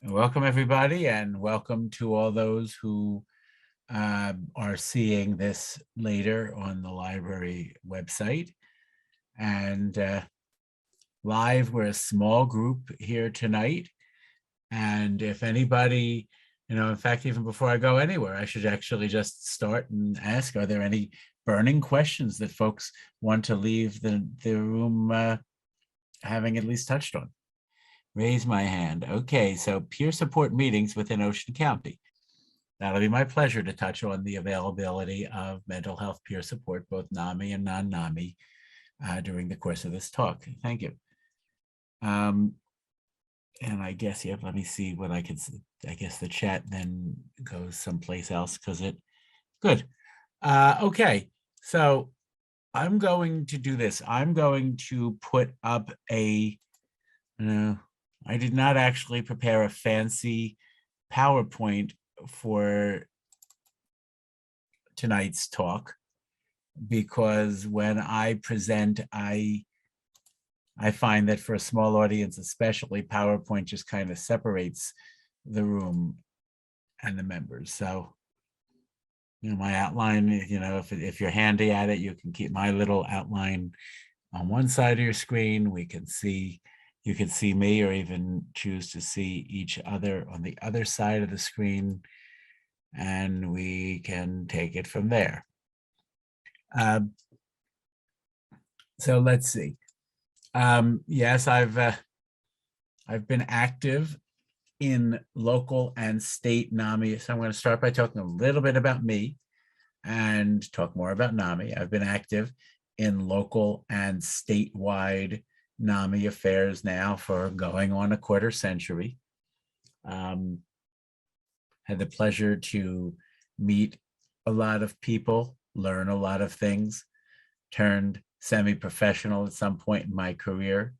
Welcome, everybody, and welcome to all those who are seeing this later on the library website. And live, we're a small group here tonight. And if anybody, in fact, even before I go anywhere, I should actually just start and ask, are there any burning questions that folks want to leave the room having at least touched on? Raise my hand. Okay, so peer support meetings within Ocean County. That'll be my pleasure to touch on the availability of mental health peer support, both NAMI and non-NAMI, during the course of this talk. Thank you. And I guess, yep, let me see what I can see. I guess the chat then goes someplace else because good. Okay, so I'm going to do this. I'm going to put up I did not actually prepare a fancy PowerPoint for tonight's talk because when I present, I find that for a small audience, especially, PowerPoint just kind of separates the room and the members. So, my outline, if you're handy at it, you can keep my little outline on one side of your screen. You can see me or even choose to see each other on the other side of the screen, and we can take it from there. So let's see. Yes, I've been active in local and state NAMI. So I'm going to start by talking a little bit about me and talk more about NAMI. I've been active in local and statewide NAMI affairs now for going on a quarter century. Had the pleasure to meet a lot of people, learn a lot of things, turned semi-professional at some point in my career,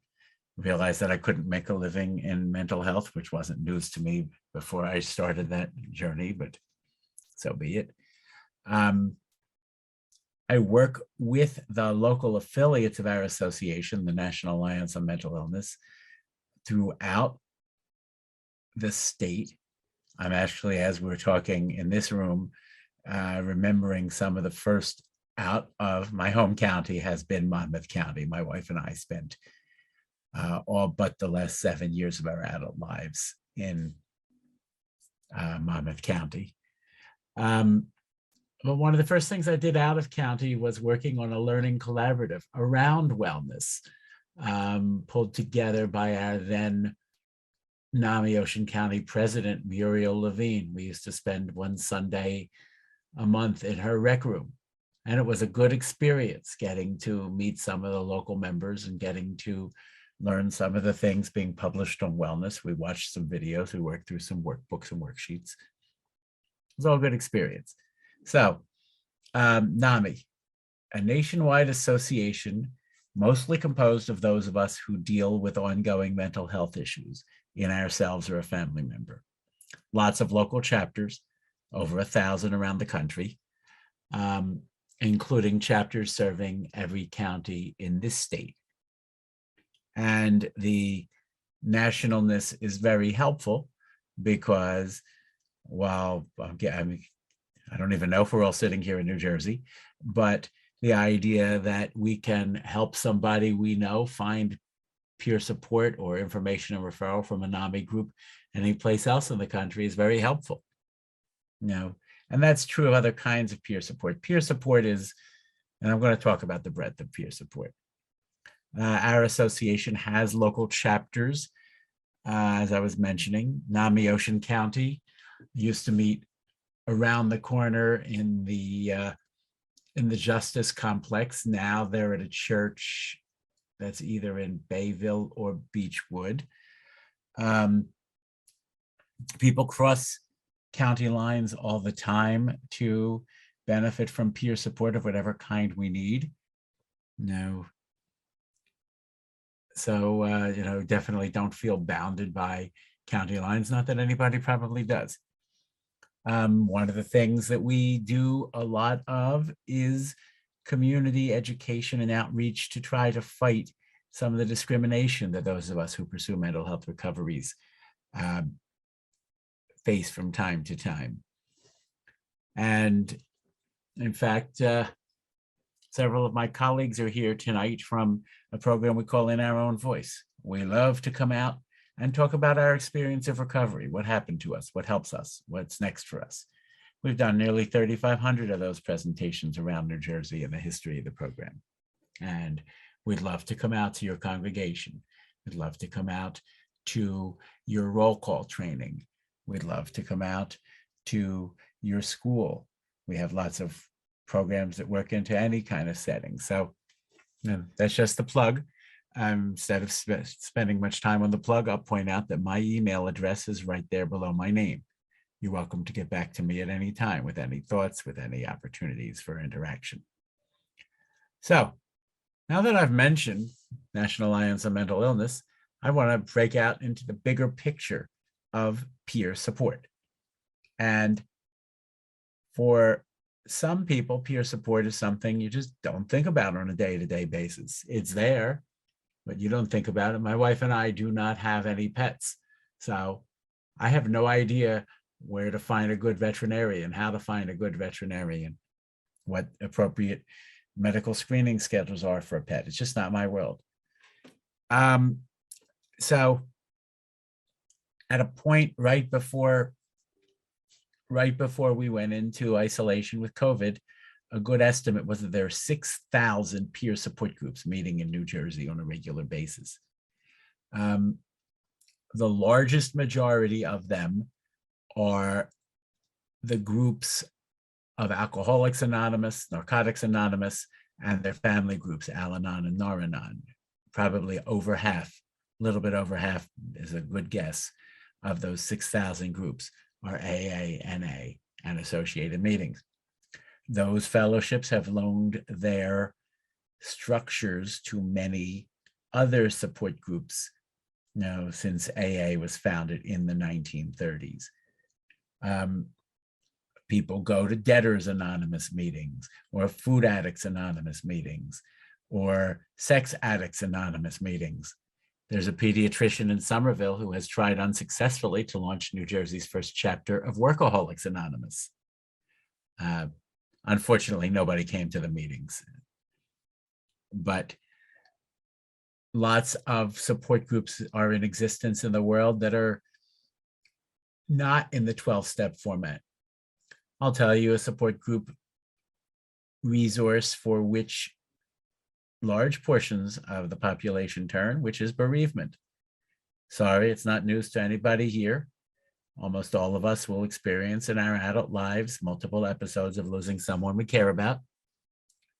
realized that I couldn't make a living in mental health, which wasn't news to me before I started that journey, but so be it. I work with the local affiliates of our association, the National Alliance on Mental Illness, throughout the state. I'm actually, as we're talking in this room, remembering some of the first out of my home county has been Monmouth County. My wife and I spent all but the last 7 years of our adult lives in Monmouth County. But one of the first things I did out of county was working on a learning collaborative around wellness, pulled together by our then NAMI Ocean County president, Muriel Levine. We used to spend one Sunday a month in her rec room. And it was a good experience getting to meet some of the local members and getting to learn some of the things being published on wellness. We watched some videos, we worked through some workbooks and worksheets. It was all a good experience. So, NAMI, a nationwide association mostly composed of those of us who deal with ongoing mental health issues in ourselves or a family member. Lots of local chapters, over 1,000 around the country, including chapters serving every county in this state. And the nationalness is very helpful because while I don't even know if we're all sitting here in New Jersey, but the idea that we can help somebody we know find peer support or information and referral from a NAMI group any place else in the country is very helpful. And that's true of other kinds of peer support. Peer support is, and I'm going to talk about the breadth of peer support. Our association has local chapters, as I was mentioning. NAMI Ocean County used to meet around the corner in the Justice Complex. Now they're at a church that's either in Bayville or Beechwood. People cross county lines all the time to benefit from peer support of whatever kind we need. So, definitely don't feel bounded by county lines. Not that anybody probably does. One of the things that we do a lot of is community education and outreach to try to fight some of the discrimination that those of us who pursue mental health recoveries face from time to time. And in fact, several of my colleagues are here tonight from a program we call In Our Own Voice. We love to come out and talk about our experience of recovery, what happened to us, what helps us, what's next for us. We've done nearly 3,500 of those presentations around New Jersey in the history of the program. And we'd love to come out to your congregation. We'd love to come out to your roll call training. We'd love to come out to your school. We have lots of programs that work into any kind of setting. So that's just the plug. Instead of spending much time on the plug, I'll point out that my email address is right there below my name. You're welcome to get back to me at any time with any thoughts, with any opportunities for interaction. So now that I've mentioned National Alliance on Mental Illness, I want to break out into the bigger picture of peer support. And for some people, peer support is something you just don't think about on a day-to-day basis. It's there, but you don't think about it. My wife and I do not have any pets. So I have no idea where to find a good veterinarian, how to find a good veterinarian, what appropriate medical screening schedules are for a pet. It's just not my world. So at a point right before we went into isolation with COVID, a good estimate was that there are 6,000 peer support groups meeting in New Jersey on a regular basis. The largest majority of them are the groups of Alcoholics Anonymous, Narcotics Anonymous, and their family groups, Al-Anon and Nar-Anon. Probably over half, a little bit over half is a good guess, of those 6,000 groups are AA, NA, and associated meetings. Those fellowships have loaned their structures to many other support groups, since AA was founded in the 1930s. People go to Debtors Anonymous meetings, or Food Addicts Anonymous meetings, or Sex Addicts Anonymous meetings. There's a pediatrician in Somerville who has tried unsuccessfully to launch New Jersey's first chapter of Workaholics Anonymous. Unfortunately, nobody came to the meetings. But lots of support groups are in existence in the world that are not in the 12-step format. I'll tell you a support group resource for which large portions of the population turn, which is bereavement. Sorry, it's not news to anybody here. Almost all of us will experience in our adult lives multiple episodes of losing someone we care about.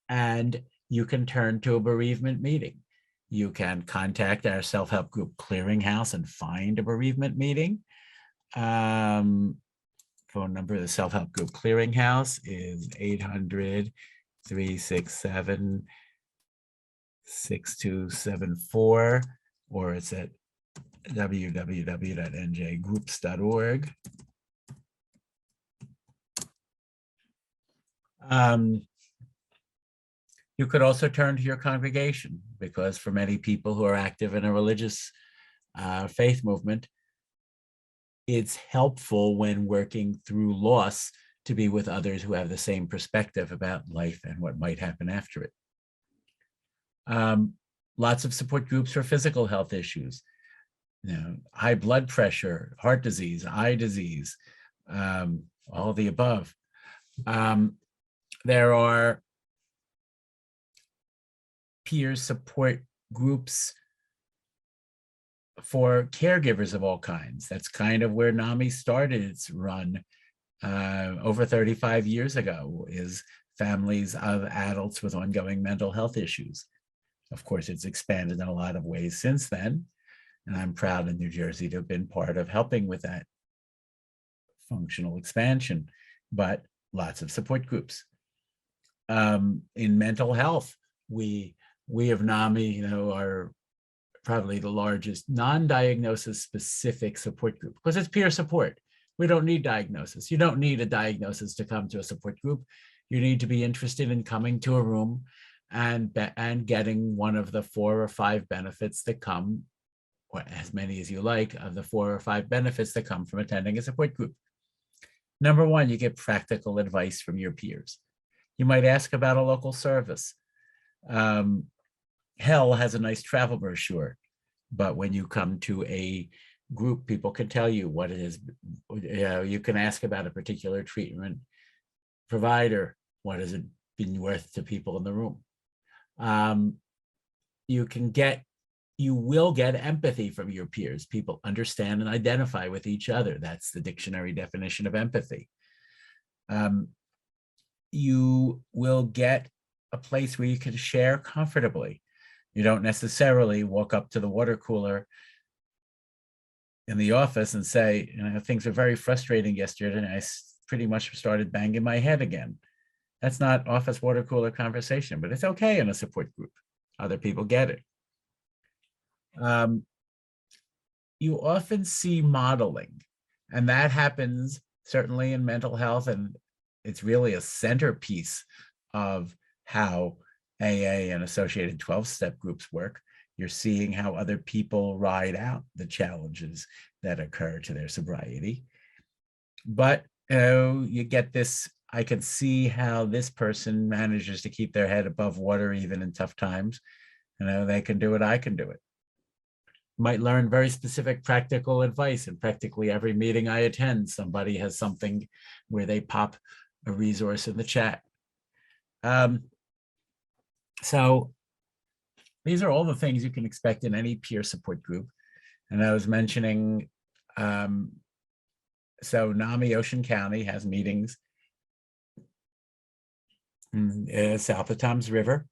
And you can turn to a bereavement meeting. You can contact our self-help group clearinghouse and find a bereavement meeting. Phone number of the self-help group clearinghouse is 800-367-6274, or it's at www.njgroups.org. You could also turn to your congregation, because for many people who are active in a religious faith movement, it's helpful when working through loss to be with others who have the same perspective about life and what might happen after it. Lots of support groups for physical health issues, high blood pressure, heart disease, eye disease, all the above. There are peer support groups for caregivers of all kinds. That's kind of where NAMI started its run over 35 years ago, is families of adults with ongoing mental health issues. Of course, it's expanded in a lot of ways since then, and I'm proud in New Jersey to have been part of helping with that functional expansion, but lots of support groups. In mental health, we of NAMI, are probably the largest non-diagnosis specific support group, because it's peer support. We don't need diagnosis. You don't need a diagnosis to come to a support group. You need to be interested in coming to a room and getting one of the 4 or 5 benefits that come or as many as you like, of the 4 or 5 benefits that come from attending a support group. Number one, you get practical advice from your peers. You might ask about a local service. Hell has a nice travel brochure, but when you come to a group, people can tell you what it is. You can ask about a particular treatment provider. What has it been worth to people in the room? You will get empathy from your peers. People understand and identify with each other. That's the dictionary definition of empathy. You will get a place where you can share comfortably. You don't necessarily walk up to the water cooler in the office and say, things are very frustrating yesterday, and I pretty much started banging my head again. That's not office water cooler conversation, but it's okay in a support group. Other people get it. You often see modeling, and that happens certainly in mental health, and it's really a centerpiece of how AA and associated 12-step groups work. You're seeing how other people ride out the challenges that occur to their sobriety. But you get this, I can see how this person manages to keep their head above water even in tough times. They can do it, I can do it. Might learn very specific practical advice. In practically every meeting I attend, somebody has something where they pop a resource in the chat. So these are all the things you can expect in any peer support group. And I was mentioning, so NAMI Ocean County has meetings south of Toms River.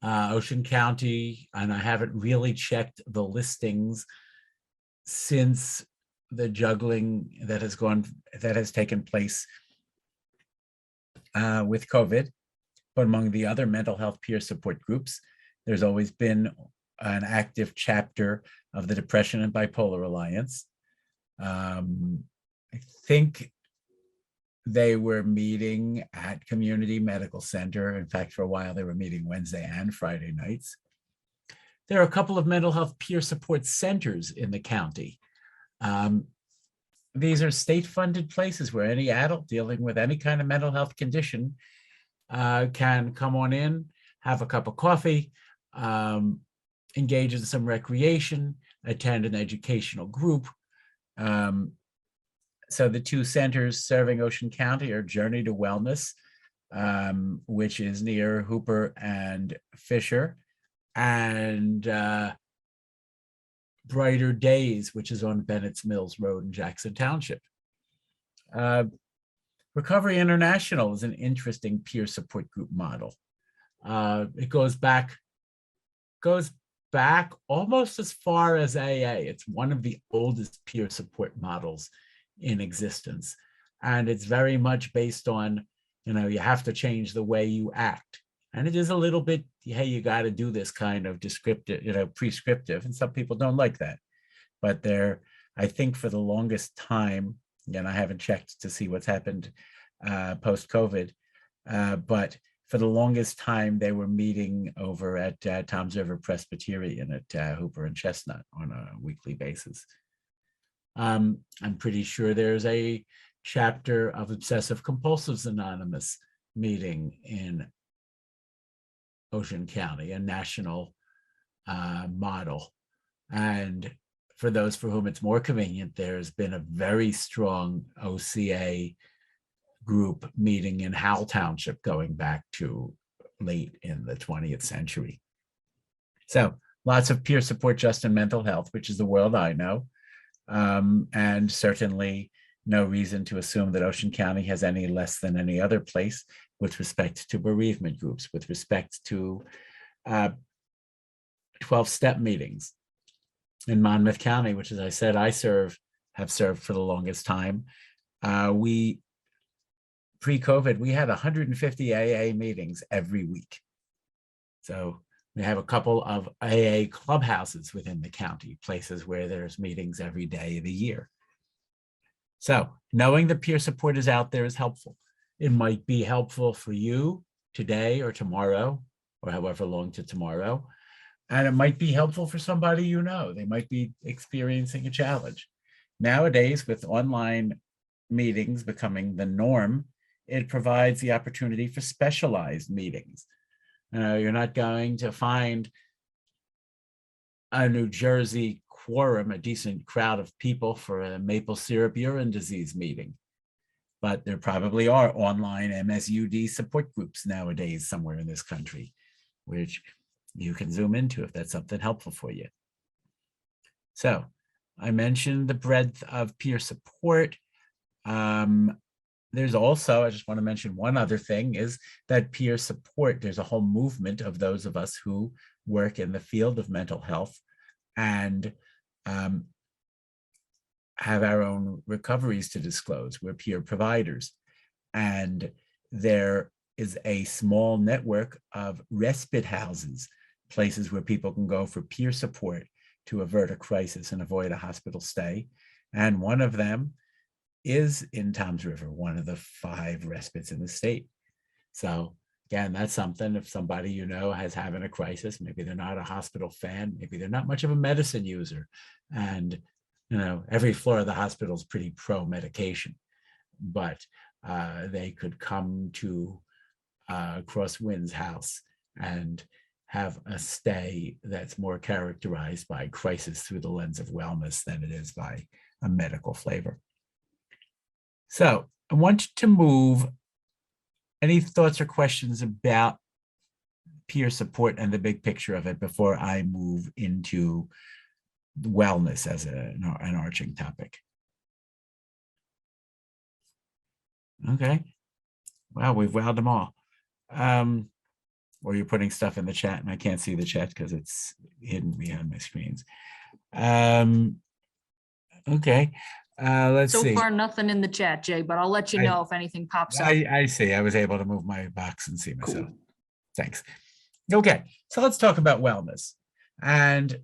Ocean County, and I haven't really checked the listings since the juggling that has taken place with COVID, but among the other mental health peer support groups, there's always been an active chapter of the Depression and Bipolar Alliance. I think they were meeting at Community Medical Center. In fact, for a while, they were meeting Wednesday and Friday nights. There are a couple of mental health peer support centers in the county. These are state-funded places where any adult dealing with any kind of mental health condition can come on in, have a cup of coffee, engage in some recreation, attend an educational group. So the two centers serving Ocean County are Journey to Wellness, which is near Hooper and Fisher, and Brighter Days, which is on Bennett's Mills Road in Jackson Township. Recovery International is an interesting peer support group model. It goes back almost as far as AA. It's one of the oldest peer support models in existence. And it's very much based on, you have to change the way you act. And it is a little bit, hey, you got to do this kind of descriptive, prescriptive. And some people don't like that. But I think for the longest time, and I haven't checked to see what's happened post-COVID, but for the longest time, they were meeting over at Toms River Presbyterian at Hooper and Chestnut on a weekly basis. I'm pretty sure there's a chapter of Obsessive Compulsives Anonymous meeting in Ocean County, a national model. And for those for whom it's more convenient, there's been a very strong OCA group meeting in Howell Township going back to late in the 20th century. So lots of peer support just in mental health, which is the world I know. And certainly no reason to assume that Ocean County has any less than any other place with respect to bereavement groups, with respect to 12-step meetings. In Monmouth County, which, as I said, have served for the longest time, pre-COVID, we had 150 AA meetings every week. So we have a couple of AA clubhouses within the county, places where there's meetings every day of the year. So knowing that peer support is out there is helpful. It might be helpful for you today or tomorrow, or however long to tomorrow. And it might be helpful for somebody you know. They might be experiencing a challenge. Nowadays, with online meetings becoming the norm, it provides the opportunity for specialized meetings. You're not going to find a New Jersey quorum, a decent crowd of people for a maple syrup urine disease meeting. But there probably are online MSUD support groups nowadays somewhere in this country, which you can zoom into if that's something helpful for you. So I mentioned the breadth of peer support. There's also, I just want to mention one other thing, is that peer support, there's a whole movement of those of us who work in the field of mental health and have our own recoveries to disclose. We're peer providers. And there is a small network of respite houses, places where people can go for peer support to avert a crisis and avoid a hospital stay. And one of them is in Toms River, one of the 5 respites in the state. So again, that's something if somebody you know has having a crisis, maybe they're not a hospital fan, maybe they're not much of a medicine user. And every floor of the hospital is pretty pro-medication, but they could come to Crosswind's house and have a stay that's more characterized by crisis through the lens of wellness than it is by a medical flavor. So I want you to move. Any thoughts or questions about peer support and the big picture of it before I move into wellness as an arching topic? Okay. Wow, we've wowed them all. Or you're putting stuff in the chat and I can't see the chat because it's hidden behind my screens. Okay. Let's see. So far, nothing in the chat, Jay, but I'll let you know if anything pops up. I see. I was able to move my box and see myself. Cool. Thanks. Okay, so let's talk about wellness. And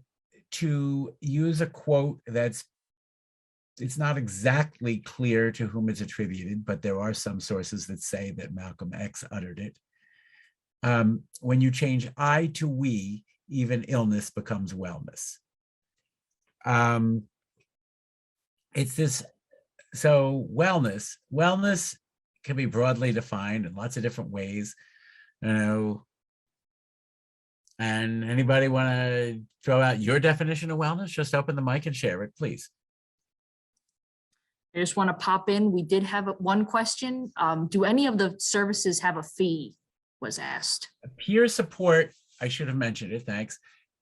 to use a quote it's not exactly clear to whom it's attributed, but there are some sources that say that Malcolm X uttered it. When you change I to we, even illness becomes wellness. It's this, so wellness can be broadly defined in lots of different ways, and anybody want to throw out your definition of wellness? Just open the mic and share it, please. I just want to pop in. We did have one question. Do any of the services have a fee? Was asked. Peer support, I should have mentioned it, thanks.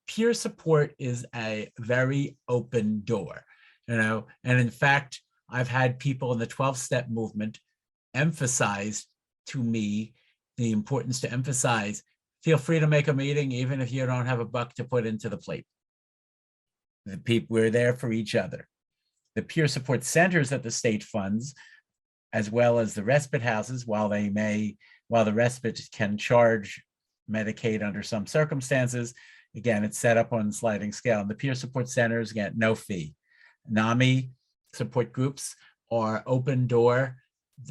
Peer support is a very open door, and in fact, I've had people in the 12-step movement emphasize to me the importance to emphasize, feel free to make a meeting even if you don't have a buck to put into the plate. The people, we're there for each other. The peer support centers that the state funds, as well as the respite houses, while the respite can charge Medicaid under some circumstances, again, it's set up on a sliding scale. And the peer support centers get no fee. NAMI support groups are open door,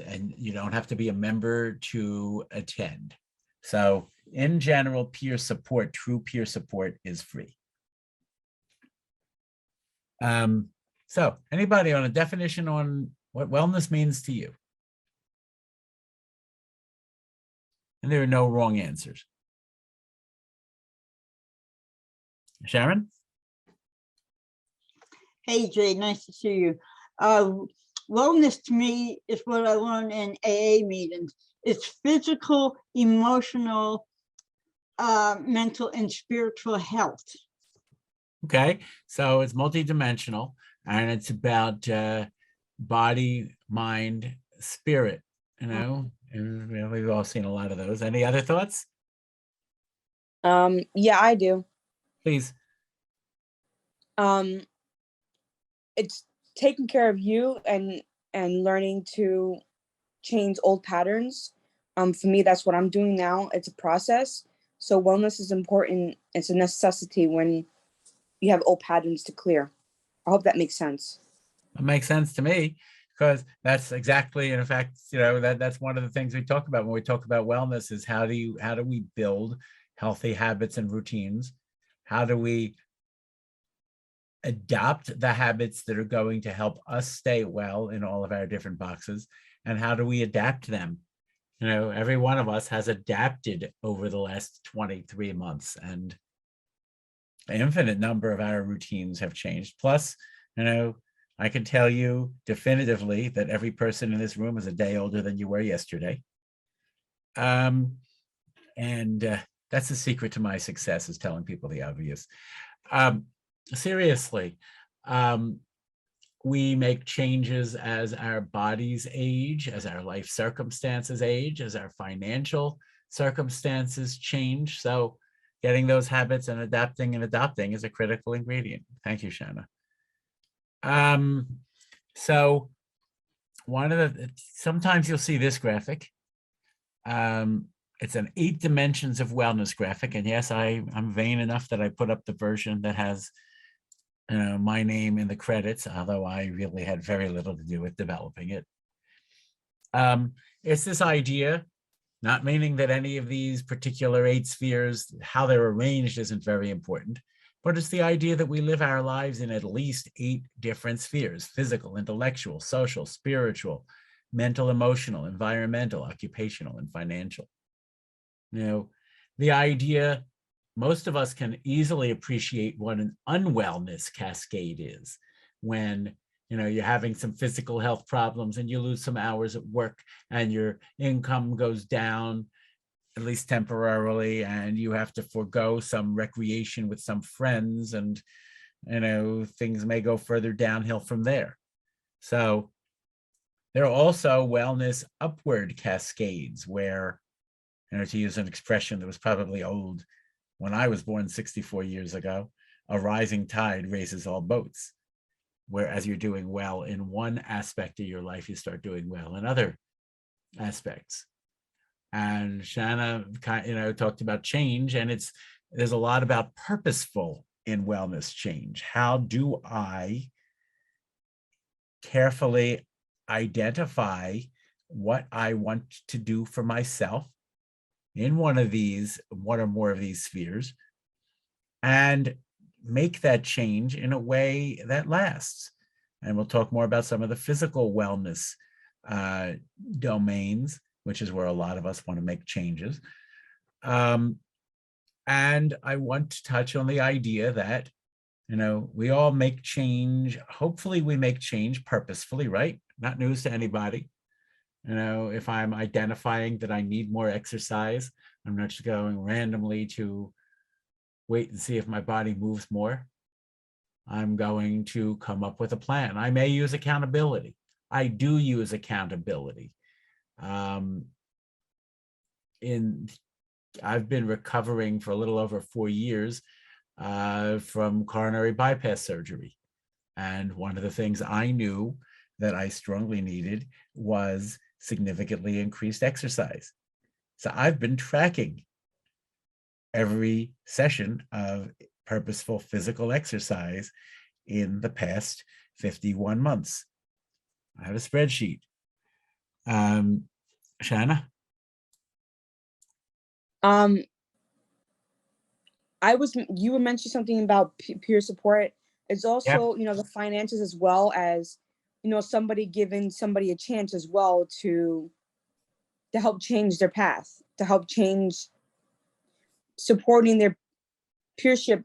and you don't have to be a member to attend. So in general, peer support, true peer support, is free. So anybody on a definition on what wellness means to you? And there are no wrong answers. Sharon? Hey, Jay, nice to see you. Wellness to me is what I learned in AA meetings. It's physical, emotional, mental, and spiritual health. Okay, so it's multidimensional, and it's about body, mind, spirit, and we've all seen a lot of those. Any other thoughts? Yeah, I do. Please. It's taking care of you and learning to change old patterns. For me, that's what I'm doing now. It's a process. So wellness is important. It's a necessity when you have old patterns to clear. I hope that makes sense. It makes sense to me, because that's exactly, and in fact, that's one of the things we talk about when we talk about wellness is how do we build healthy habits and routines How do we adopt the habits that are going to help us stay well in all of our different boxes? And how do we adapt them? You know, every one of us has adapted over the last 23 months, and an infinite number of our routines have changed. Plus, you know, I can tell you definitively that every person in this room is a day older than you were yesterday. And that's the secret to my success, is telling people the obvious. Seriously, we make changes as our bodies age, as our life circumstances age, as our financial circumstances change. So getting those habits and adapting is a critical ingredient. Thank you, Shanna. So one of the, sometimes you'll see this graphic. It's an 8 dimensions of wellness graphic. And yes, I'm vain enough that I put up the version that has my name in the credits, although I really had very little to do with developing it. It's this idea, not meaning that any of these particular 8 spheres, how they're arranged isn't very important, but it's the idea that we live our lives in at least 8 different spheres: physical, intellectual, social, spiritual, mental, emotional, environmental, occupational, and financial. You know, the idea, most of us can easily appreciate what an unwellness cascade is, when you're having some physical health problems and you lose some hours at work and your income goes down, at least temporarily, and you have to forego some recreation with some friends, and things may go further downhill from there. So there are also wellness upward cascades where, to use an expression that was probably old when I was born 64 years ago, a rising tide raises all boats. Whereas you're doing well in one aspect of your life, you start doing well in other aspects. And Shanna, talked about change, and there's a lot about purposeful in wellness change. How do I carefully identify what I want to do for myself in one or more of these spheres, and make that change in a way that lasts? And we'll talk more about some of the physical wellness domains, which is where a lot of us want to make changes. And I want to touch on the idea that, we all make change. Hopefully we make change purposefully, right? Not news to anybody. If I'm identifying that I need more exercise, I'm not just going randomly to wait and see if my body moves more. I'm going to come up with a plan. I may use accountability. I do use accountability. I've been recovering for a little over 4 years from coronary bypass surgery. And one of the things I knew that I strongly needed was significantly increased exercise. So I've been tracking every session of purposeful physical exercise in the past 51 months. I have a spreadsheet. Shanna? You were mentioning something about peer support. It's also, Yep. The finances, as well as, somebody giving somebody a chance as well to help change their path, to help change, supporting their peership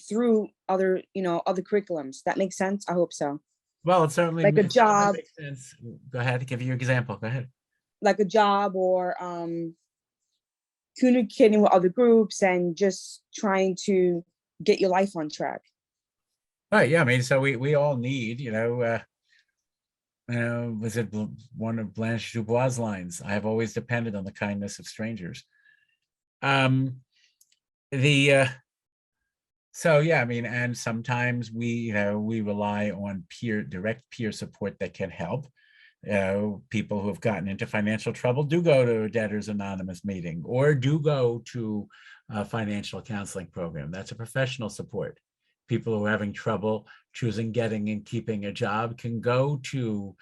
through other curriculums. That makes sense? I hope so. Well, it certainly Like a job. makes sense. Go ahead, give your example. Go ahead. Like a job, or communicating with other groups and just trying to get your life on track. Right. Yeah. I mean, so we all need, was it one of Blanche Dubois' lines? I have always depended on the kindness of strangers. So yeah, I mean, and sometimes we rely on direct peer support that can help. People who have gotten into financial trouble do go to a Debtors Anonymous meeting, or do go to a financial counseling program. That's a professional support. People who are having trouble choosing, getting, and keeping a job can go to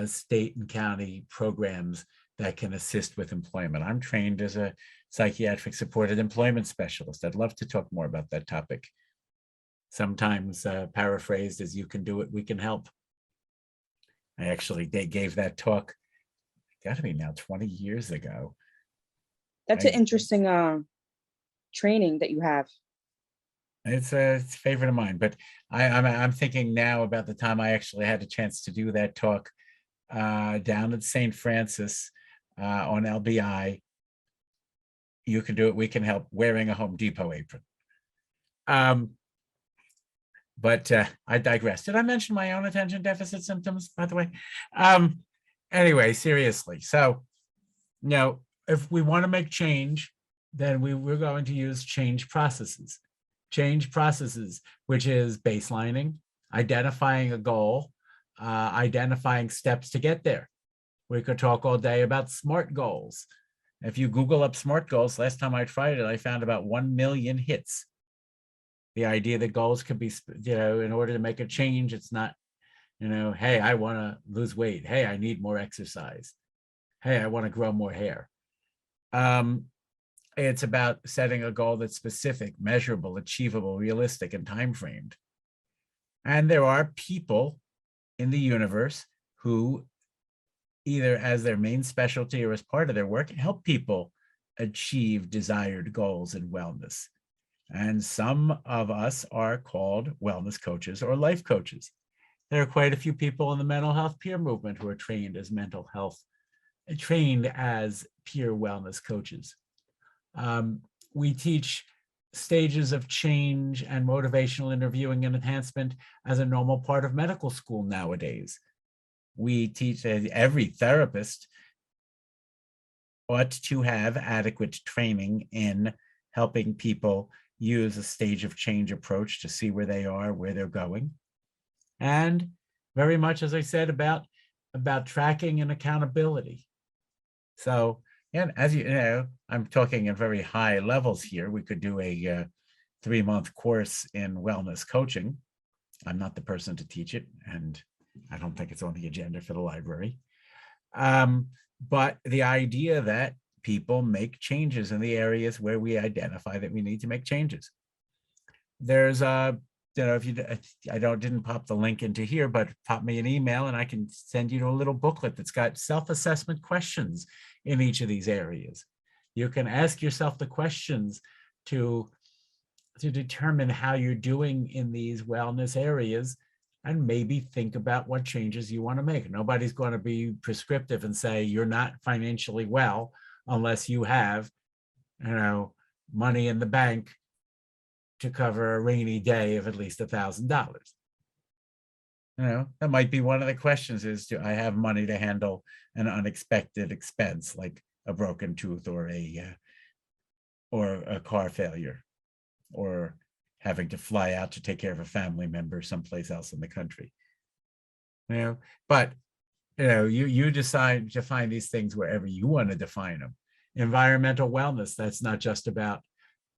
state and county programs that can assist with employment. I'm trained as a psychiatric supported employment specialist. I'd love to talk more about that topic. Sometimes paraphrased as, you can do it, we can help. They gave that talk, got to be now 20 years ago. That's an interesting training that you have. It's a favorite of mine, but I'm thinking now about the time I actually had a chance to do that talk down at St. Francis on LBI. You can do it, we can help, wearing a Home Depot apron. But I digress. Did I mention my own attention deficit symptoms, by the way? Anyway, seriously. So, if we want to make change, then we're going to use change processes. Change processes, which is baselining, identifying a goal, identifying steps to get there. We could talk all day about SMART goals. If you Google up SMART goals, last time I tried it, I found about 1 million hits. The idea that goals could be, in order to make a change, it's not, hey, I want to lose weight. Hey, I need more exercise. Hey, I want to grow more hair. It's about setting a goal that's specific, measurable, achievable, realistic, and time-framed. And there are people in the universe who, either as their main specialty or as part of their work, help people achieve desired goals in wellness. And some of us are called wellness coaches or life coaches. There are quite a few people in the mental health peer movement who are trained as peer wellness coaches. We teach stages of change and motivational interviewing and enhancement as a normal part of medical school nowadays. We teach every therapist ought to have adequate training in helping people use a stage of change approach to see where they are, where they're going. And very much, as I said, about tracking and accountability. So, and as you know, I'm talking at very high levels here. We could do a 3-month course in wellness coaching. I'm not the person to teach it, and I don't think it's on the agenda for the library. But the idea that people make changes in the areas where we identify that we need to make changes. There's if you, didn't pop the link into here, but pop me an email and I can send you a little booklet that's got self-assessment questions in each of these areas. You can ask yourself the questions to determine how you're doing in these wellness areas and maybe think about what changes you want to make. Nobody's going to be prescriptive and say you're not financially well unless you have, money in the bank to cover a rainy day of at least $1,000. That might be one of the questions is, do I have money to handle an unexpected expense like a broken tooth or a car failure, or having to fly out to take care of a family member someplace else in the country? But you decide to find these things wherever you want to define them. Environmental wellness, that's not just about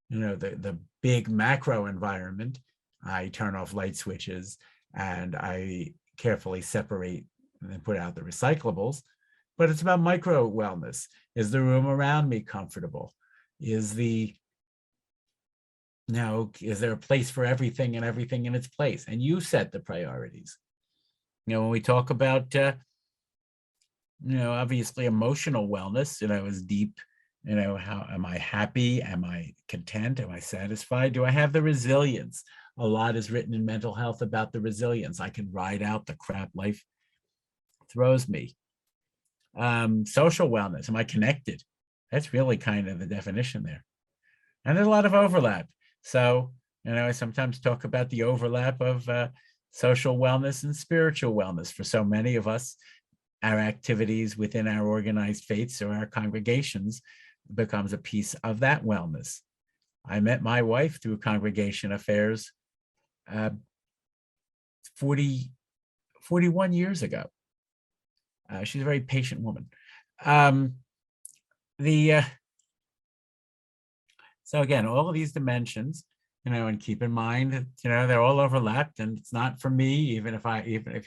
the big macro environment. I turn off light switches and I carefully separate and put out the recyclables, but it's about micro wellness. Is the room around me comfortable? Is there a place for everything and everything in its place? And you set the priorities. When we talk about obviously emotional wellness, is deep. How am I happy? Am I content? Am I satisfied? Do I have the resilience? A lot is written in mental health about the resilience. I can ride out the crap life throws me. Social wellness. Am I connected? That's really kind of the definition there. And there's a lot of overlap. So, I sometimes talk about the overlap of social wellness and spiritual wellness. For so many of us, our activities within our organized faiths or our congregations becomes a piece of that wellness. I met my wife through congregation affairs 41 years ago. She's a very patient woman. So again, all of these dimensions, and keep in mind that, they're all overlapped, and it's not for me, even if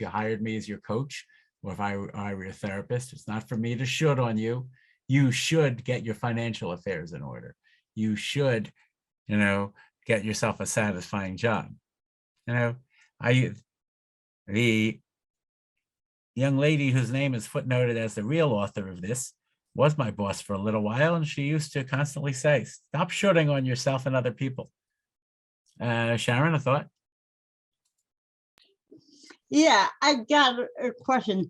you hired me as your coach, or if I were a therapist, it's not for me to shoot on you. You should get your financial affairs in order. You should, get yourself a satisfying job. The young lady whose name is footnoted as the real author of this was my boss for a little while, and she used to constantly say, stop shooting on yourself and other people. Sharon, a thought? Yeah, I got a question,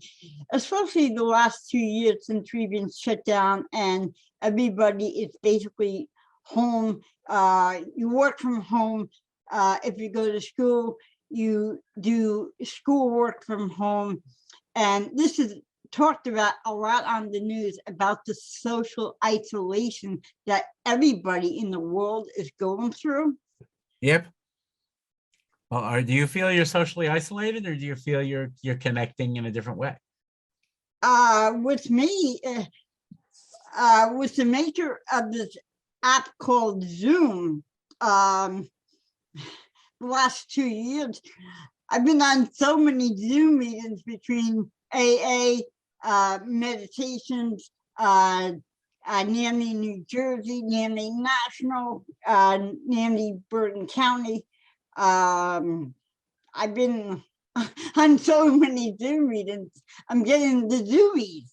especially the last 2 years since we've been shut down and everybody is basically home. You work from home. If you go to school, you do schoolwork from home. And this is talked about a lot on the news about the social isolation that everybody in the world is going through. Yep. Well, do you feel you're socially isolated, or do you feel you're connecting in a different way? With me, with the maker of this app called Zoom, the last 2 years, I've been on so many Zoom meetings between AA, meditations, NAMI New Jersey, NAMI National, NAMI Bergen County. I've been on so many Zoom meetings. I'm getting the Zoomies.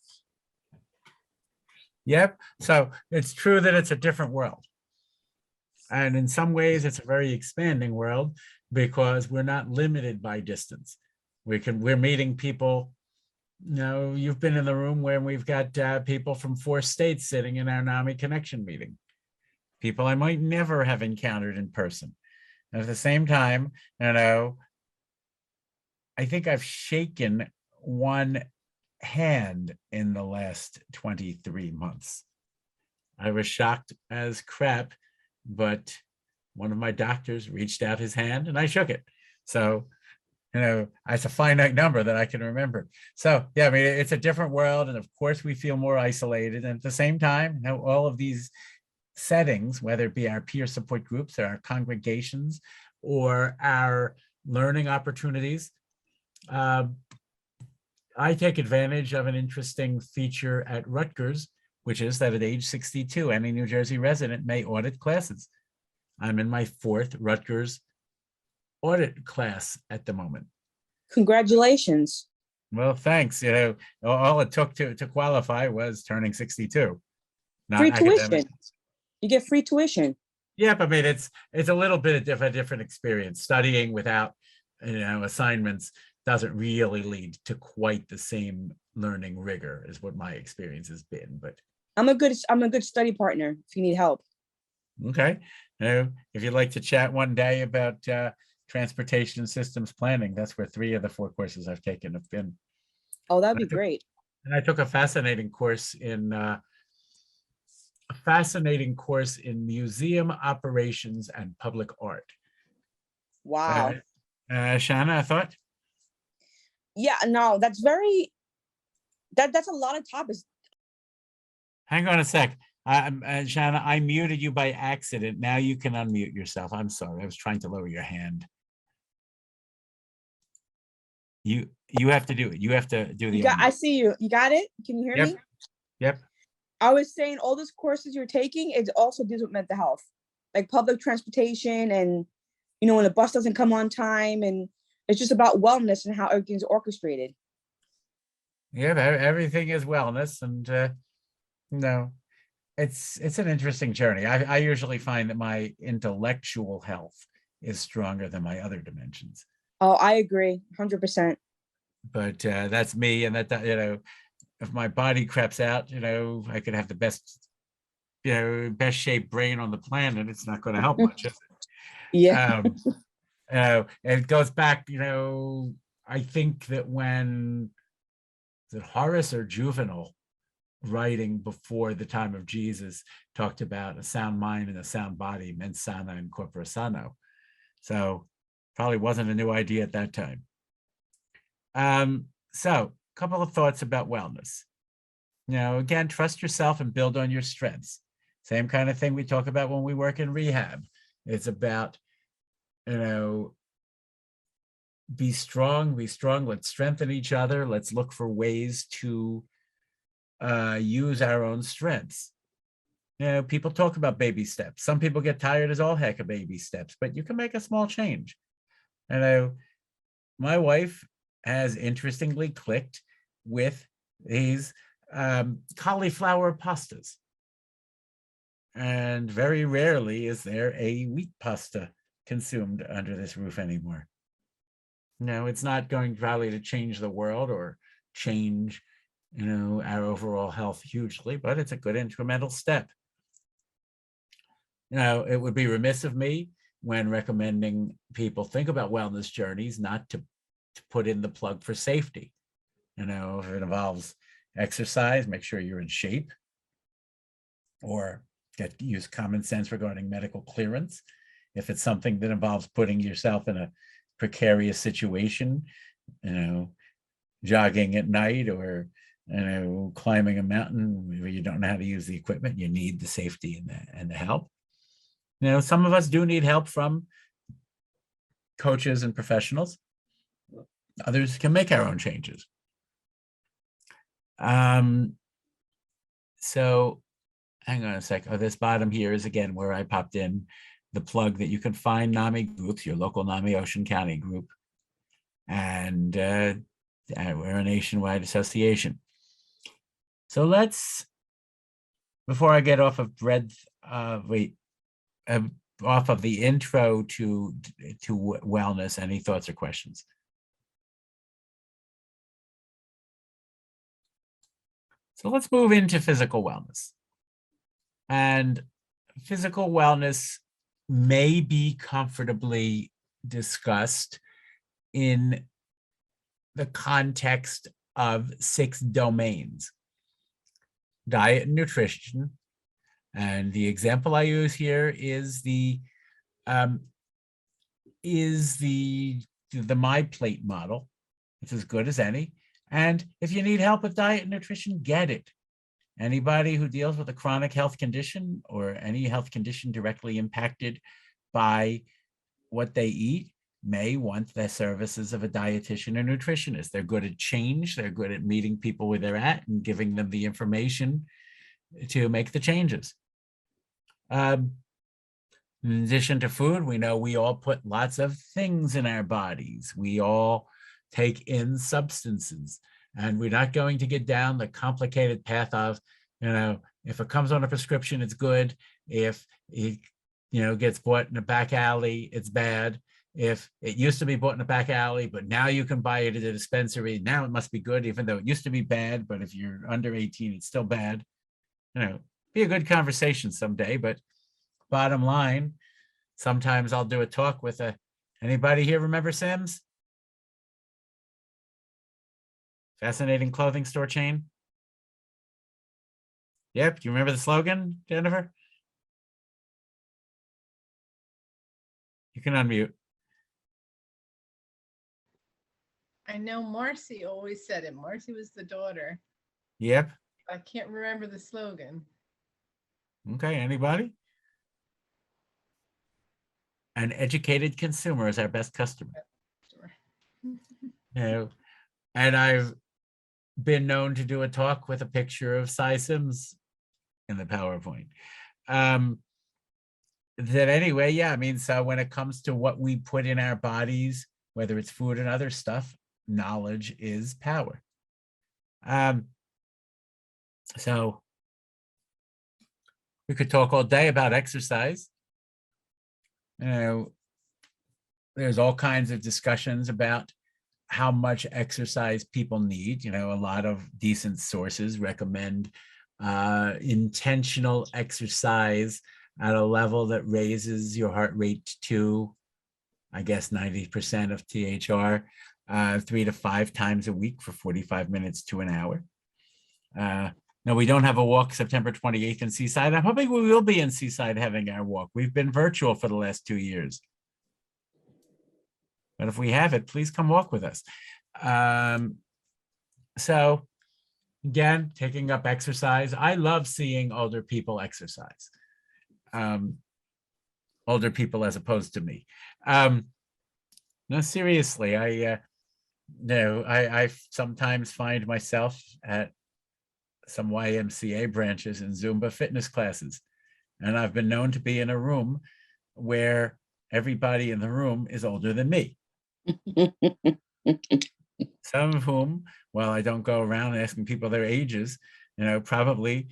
Yep. So it's true that it's a different world. And in some ways, it's a very expanding world because we're not limited by distance. We're meeting people. You've been in the room where we've got people from 4 states sitting in our NAMI Connection meeting. People I might never have encountered in person. And at the same time, I think I've shaken one hand in the last 23 months. I was shocked as crap, but one of my doctors reached out his hand and I shook it. So, it's a finite number that I can remember. So, yeah, I mean, it's a different world. And of course, we feel more isolated. And at the same time, all of these settings, whether it be our peer support groups or our congregations or our learning opportunities, I take advantage of an interesting feature at Rutgers, which is that at age 62, any New Jersey resident may audit classes. I'm in my 4th Rutgers audit class at the moment. Congratulations. Well, thanks. All it took to qualify was turning 62. Not Free academic. tuition. You get free tuition. Yeah, but I mean, it's a little bit of a different experience. Studying without, assignments doesn't really lead to quite the same learning rigor is what my experience has been. But I'm a good study partner if you need help. Okay. If you'd like to chat one day about transportation systems planning, that's where 3 of the 4 courses I've taken have been. Oh, that'd be great. And I took a fascinating course in museum operations and public art. Wow. Shanna, I thought? Yeah, no, that's a lot of topics. Hang on a sec. Shanna, I muted you by accident. Now you can unmute yourself. I'm sorry. I was trying to lower your hand. You have to do it. You have to do the. I see you. You got it? Can you hear me? Yep. I was saying all those courses you're taking, it also deals with mental health, like public transportation and, when the bus doesn't come on time, and it's just about wellness and how everything's orchestrated. Yeah, everything is wellness, and it's an interesting journey. I usually find that my intellectual health is stronger than my other dimensions. Oh, I agree, 100%. But that's me, and that if my body craps out, I could have the best shaped brain on the planet. It's not going to help much, is it? Yeah. It goes back, I think that when Horace or Juvenal, writing before the time of Jesus, talked about a sound mind and a sound body, mens sana and corpora sano. So probably wasn't a new idea at that time. So a couple of thoughts about wellness. Again, trust yourself and build on your strengths. Same kind of thing we talk about when we work in rehab. It's about, be strong, let's strengthen each other. Let's look for ways to use our own strengths. You know, people talk about baby steps. Some people get tired as all heck of baby steps, but you can make a small change. And my wife has interestingly clicked with these cauliflower pastas. And very rarely is there a wheat pasta consumed under this roof anymore. No, it's not going probably to change the world or change, you know, our overall health hugely, but it's a good incremental step. You know, it would be remiss of me when recommending people think about wellness journeys not to put in the plug for safety. You know, if it involves exercise, make sure you're in shape, or use common sense regarding medical clearance. If it's something that involves putting yourself in a precarious situation, you know, jogging at night, or, you know, climbing a mountain where you don't know how to use the equipment, you need the safety and the help. You know, some of us do need help from coaches and professionals. Others can make our own changes. So hang on a sec. Oh, this bottom here is again where I popped in the plug that you can find NAMI groups, your local NAMI Ocean County group. And we're a nationwide association. So let's, before I get off of off of the intro to wellness, any thoughts or questions? So let's move into physical wellness. And physical wellness may be comfortably discussed in the context of 6 domains: diet and nutrition. And the example I use here is the My Plate model. It's as good as any. And if you need help with diet and nutrition, get it. Anybody who deals with a chronic health condition or any health condition directly impacted by what they eat may want the services of a dietitian or nutritionist. They're good at change. They're good at meeting people where they're at and giving them the information to make the changes. In addition to food, we know we all put lots of things in our bodies. We all take in substances, and we're not going to get down the complicated path of, you know, if it comes on a prescription, it's good. If it, you know, gets bought in a back alley, it's bad. If it used to be bought in a back alley, but now you can buy it at a dispensary, now it must be good, even though it used to be bad. But if you're under 18, it's still bad. You know, be a good conversation someday. But bottom line, sometimes I'll do a talk with anybody here remember Sam's? Fascinating clothing store chain. Yep, do you remember the slogan, Jennifer? You can unmute. I know Marcy always said it. Marcy was the daughter. Yep. I can't remember the slogan. Okay, anybody? An educated consumer is our best customer. Sure. You know, and I've been known to do a talk with a picture of Cy Sims in the PowerPoint. That anyway, yeah, I mean, so when it comes to what we put in our bodies, whether it's food and other stuff, knowledge is power. So we could talk all day about exercise. You know, there's all kinds of discussions about how much exercise people need. You know, a lot of decent sources recommend intentional exercise at a level that raises your heart rate to, I guess, 90% of THR, 3 to 5 times a week for 45 minutes to an hour. No, we don't have a walk September 28th in Seaside. I'm hoping we will be in Seaside having our walk. We've been virtual for the last 2 years. But if we have it, please come walk with us. So again, taking up exercise. I love seeing older people exercise. Older people as opposed to me. No, seriously, I sometimes find myself at some YMCA branches and Zumba fitness classes. And I've been known to be in a room where everybody in the room is older than me. Some of whom, while I don't go around asking people their ages, probably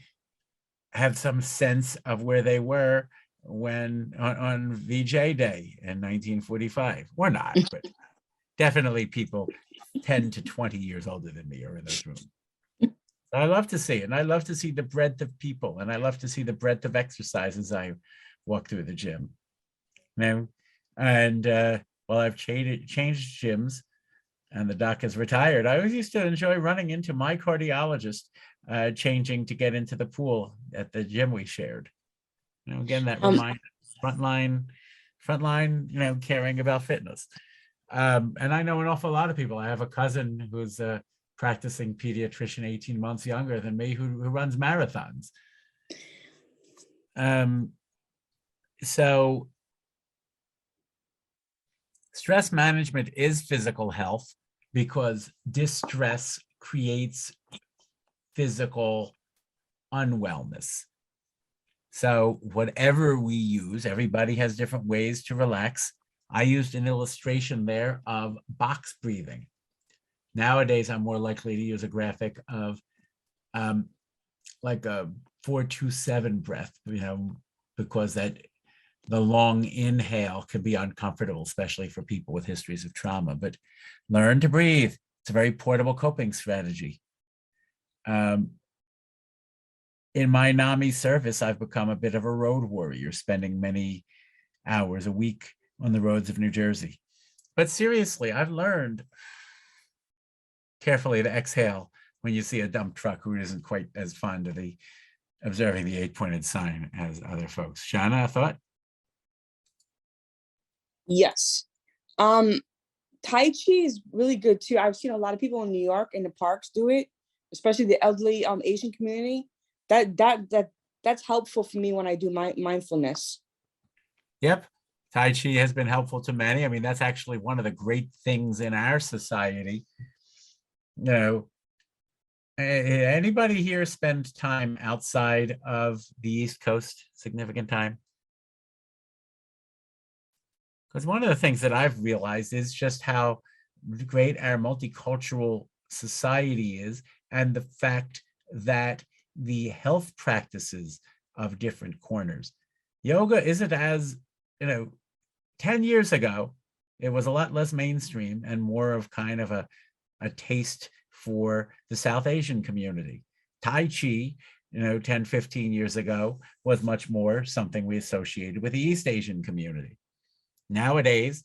have some sense of where they were when on VJ Day in 1945. Or not, but definitely people 10 to 20 years older than me are in those rooms. I love to see it, and I love to see the breadth of people, and I love to see the breadth of exercise as I walk through the gym. And while I've changed gyms and the doc is retired, I always used to enjoy running into my cardiologist, changing to get into the pool at the gym we shared. Again, that reminds frontline, caring about fitness. And I know an awful lot of people. I have a cousin who's a practicing pediatrician, 18 months younger than me, who runs marathons. So stress management is physical health because distress creates physical unwellness. So whatever we use, everybody has different ways to relax. I used an illustration there of box breathing. Nowadays, I'm more likely to use a graphic of like a 4-2-7 breath, because that the long inhale can be uncomfortable, especially for people with histories of trauma. But learn to breathe. It's a very portable coping strategy. In my NAMI service, I've become a bit of a road warrior, spending many hours a week on the roads of New Jersey. But seriously, I've learned carefully to exhale when you see a dump truck who isn't quite as fond of observing the 8-pointed sign as other folks. Shana, a thought? Yes. Tai Chi is really good too. I've seen a lot of people in New York in the parks do it, especially the elderly Asian community. That's helpful for me when I do my mindfulness. Yep. Tai Chi has been helpful to many. I mean, that's actually one of the great things in our society. Anybody here spend time outside of the East Coast, significant time? Because one of the things that I've realized is just how great our multicultural society is, and the fact that the health practices of different corners. Yoga isn't as, 10 years ago, it was a lot less mainstream and more of kind of a taste for the South Asian community. Tai Chi, 10, 15 years ago was much more something we associated with the East Asian community. Nowadays,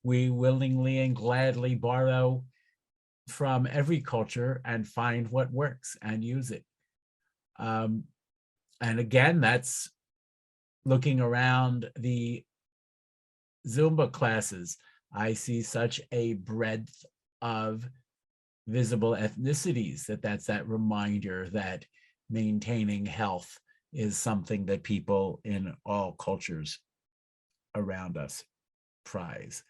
we willingly and gladly borrow from every culture and find what works and use it. And again, that's looking around the Zumba classes. I see such a breadth of visible ethnicities that's that reminder that maintaining health is something that people in all cultures around us prize.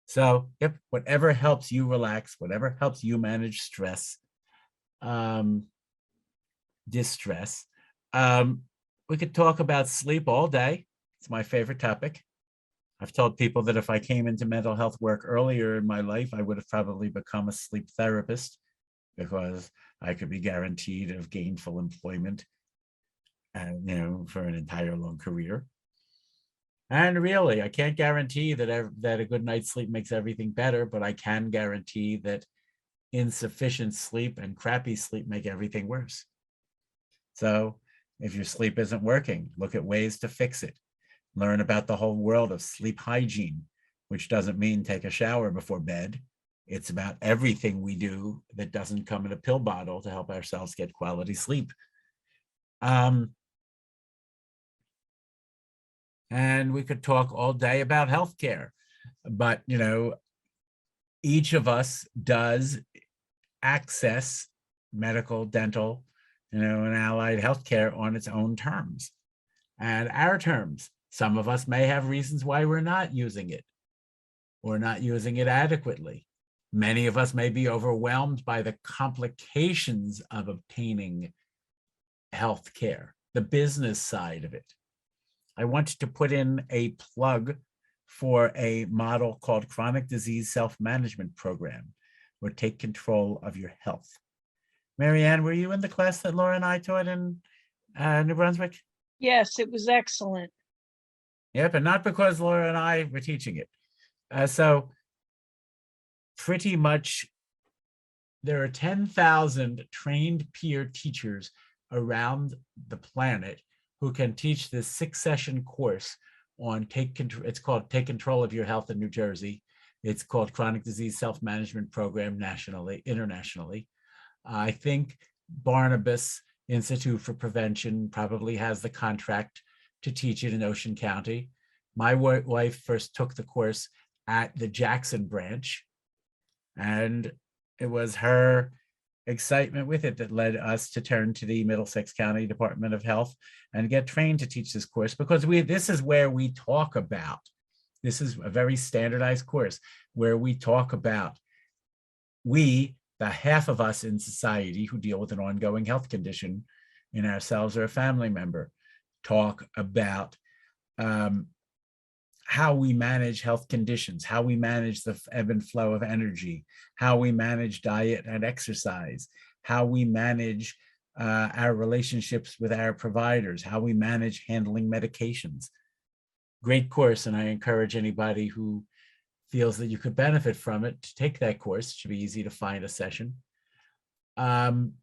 So, yep, whatever helps you relax, whatever helps you manage stress, distress. We could talk about sleep all day. It's my favorite topic. I've told people that if I came into mental health work earlier in my life, I would have probably become a sleep therapist, because I could be guaranteed of gainful employment, for an entire long career. And really, I can't guarantee that a good night's sleep makes everything better, but I can guarantee that insufficient sleep and crappy sleep make everything worse. So if your sleep isn't working, look at ways to fix it. Learn about the whole world of sleep hygiene, which doesn't mean take a shower before bed. It's about everything we do that doesn't come in a pill bottle to help ourselves get quality sleep. And we could talk all day about healthcare, but each of us does access medical, dental, and allied healthcare on its own terms and our terms. Some of us may have reasons why we're not using it or not using it adequately. Many of us may be overwhelmed by the complications of obtaining health care, the business side of it. I wanted to put in a plug for a model called Chronic Disease Self-Management Program, or Take Control of Your Health. Marianne, were you in the class that Laura and I taught in New Brunswick? Yes, it was excellent. Yeah, but not because Laura and I were teaching it. So pretty much there are 10,000 trained peer teachers around the planet who can teach this 6-session course on it's called Take Control of Your Health in New Jersey. It's called Chronic Disease Self-Management Program internationally. I think Barnabas Institute for Prevention probably has the contract to teach it in Ocean County. My wife first took the course at the Jackson branch, and it was her excitement with it that led us to turn to the Middlesex County Department of Health and get trained to teach this course, because this is where we talk about, this is a very standardized course where we talk about the half of us in society who deal with an ongoing health condition in ourselves or a family member, talk about how we manage health conditions, how we manage the ebb and flow of energy, how we manage diet and exercise, how we manage our relationships with our providers, how we manage handling medications. Great course, and I encourage anybody who feels that you could benefit from it to take that course. It should be easy to find a session. And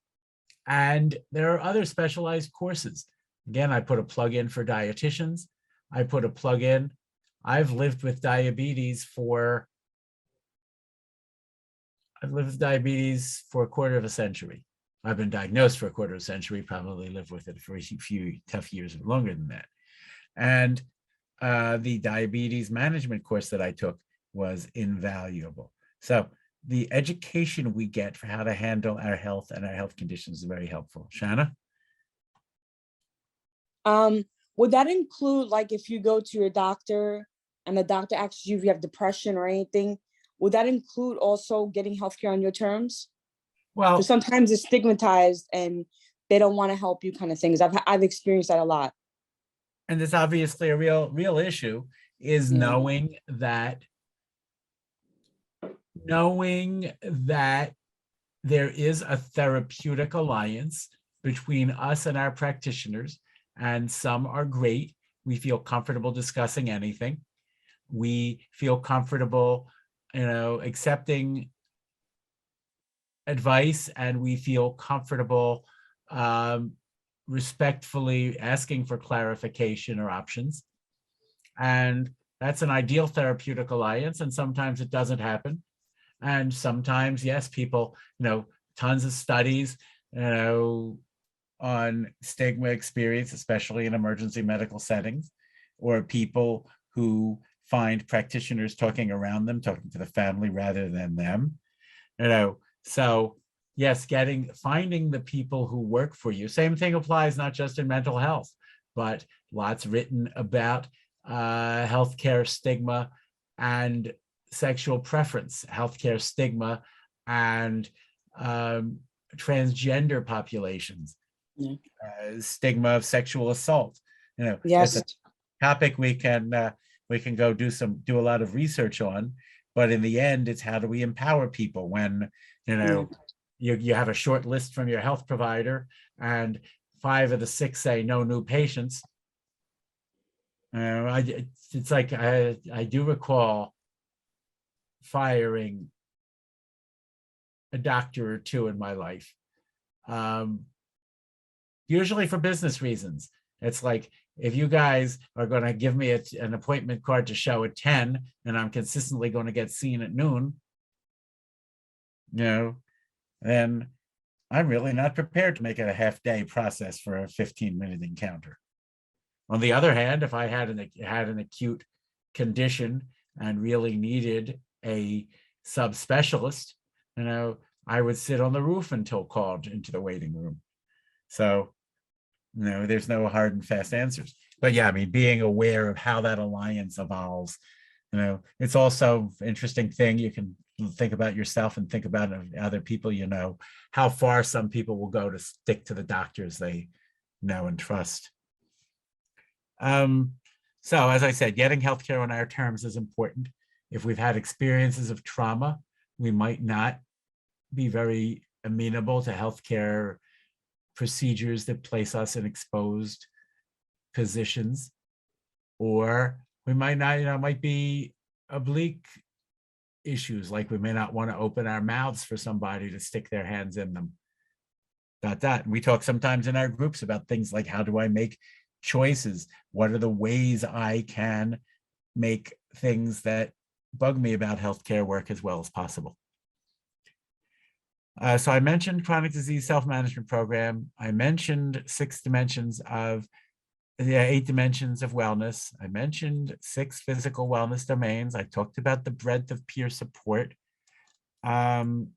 there are other specialized courses. Again, I put a plug in for dietitians. I put a plug in. I've lived with diabetes for a quarter of a century. I've been diagnosed for a quarter of a century, probably lived with it for a few tough years longer than that. And the diabetes management course that I took was invaluable. So the education we get for how to handle our health and our health conditions is very helpful. Shanna? Would that include, like, if you go to your doctor and the doctor asks you if you have depression or anything, would that include also getting healthcare on your terms? Well, Because sometimes it's stigmatized and they don't want to help you, kind of things. I've experienced that a lot. and it's obviously a real issue, is Yeah. knowing that there is a therapeutic alliance between us and our practitioners, and some are great. We feel comfortable discussing anything. We feel comfortable, accepting advice, and we feel comfortable respectfully asking for clarification or options. And that's an ideal therapeutic alliance, and sometimes it doesn't happen. And sometimes, yes, people, tons of studies, on stigma experience, especially in emergency medical settings, or people who find practitioners talking around them, talking to the family rather than them. So yes, finding the people who work for you. Same thing applies not just in mental health, but lots written about healthcare stigma and sexual preference, healthcare stigma and transgender populations, stigma of sexual assault. Yes. That's a topic we can go do a lot of research on, but in the end, it's how do we empower people when you have a short list from your health provider and 5 of the 6 say no new patients. It's like I do recall firing a doctor or 2 in my life, usually for business reasons. It's like, if you guys are going to give me an appointment card to show at 10 and I'm consistently going to get seen at noon, then I'm really not prepared to make it a half-day process for a 15-minute encounter. On the other hand, if I had an acute condition and really needed a subspecialist, I would sit on the roof until called into the waiting room. So, there's no hard and fast answers. But yeah, being aware of how that alliance evolves, it's also interesting thing. You can think about yourself and think about other people, how far some people will go to stick to the doctors they know and trust. So as I said, getting healthcare on our terms is important. If we've had experiences of trauma, we might not be very amenable to healthcare procedures that place us in exposed positions, or we might not, might be oblique issues, like we may not want to open our mouths for somebody to stick their hands in them. We talk sometimes in our groups about things like, how do I make choices? What are the ways I can make things that bug me about healthcare work as well as possible? So I mentioned chronic disease self-management program. I mentioned 8 dimensions of wellness. I mentioned 6 physical wellness domains. I talked about the breadth of peer support. And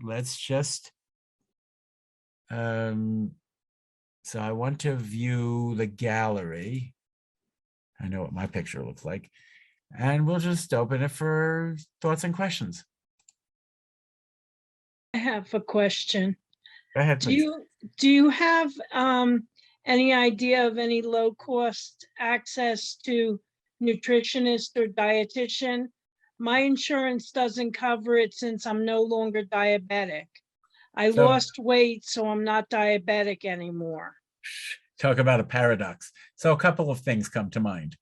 let's just, so I want to view the gallery. I know what my picture looks like. And we'll just open it for thoughts and questions. I have a question. Go ahead, Do please. you have any idea of any low cost access to nutritionist or dietitian? My insurance doesn't cover it since I'm no longer diabetic. I So- lost weight, so I'm not diabetic anymore. Talk about a paradox. So a couple of things come to mind.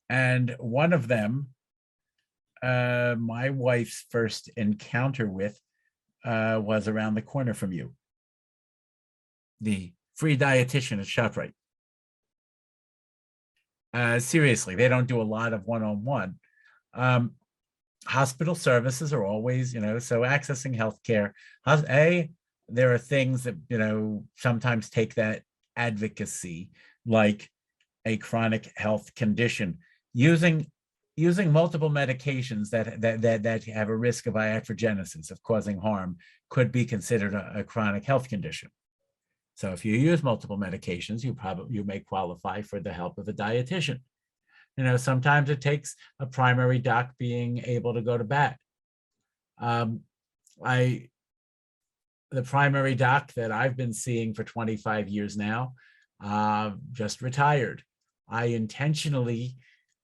And one of them, my wife's first encounter with was around the corner from you. The free dietitian at ShopRite. Seriously, they don't do a lot of one-on-one. Hospital services are always, so accessing healthcare. There are things that, sometimes take that advocacy, like a chronic health condition. Using multiple medications that have a risk of iatrogenesis, of causing harm, could be considered a chronic health condition. So if you use multiple medications, you may qualify for the help of a dietitian. Sometimes it takes a primary doc being able to go to bat. The primary doc that I've been seeing for 25 years now just retired. I intentionally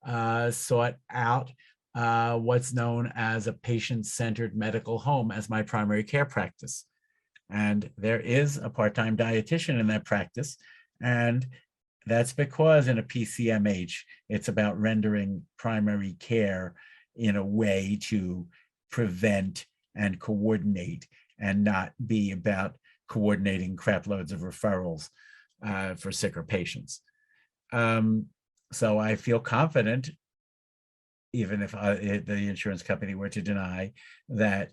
sought out what's known as a patient-centered medical home as my primary care practice. And there is a part-time dietitian in that practice. And that's because in a PCMH, it's about rendering primary care in a way to prevent and coordinate, and not be about coordinating crap loads of referrals for sicker patients. So I feel confident, even if the insurance company were to deny, that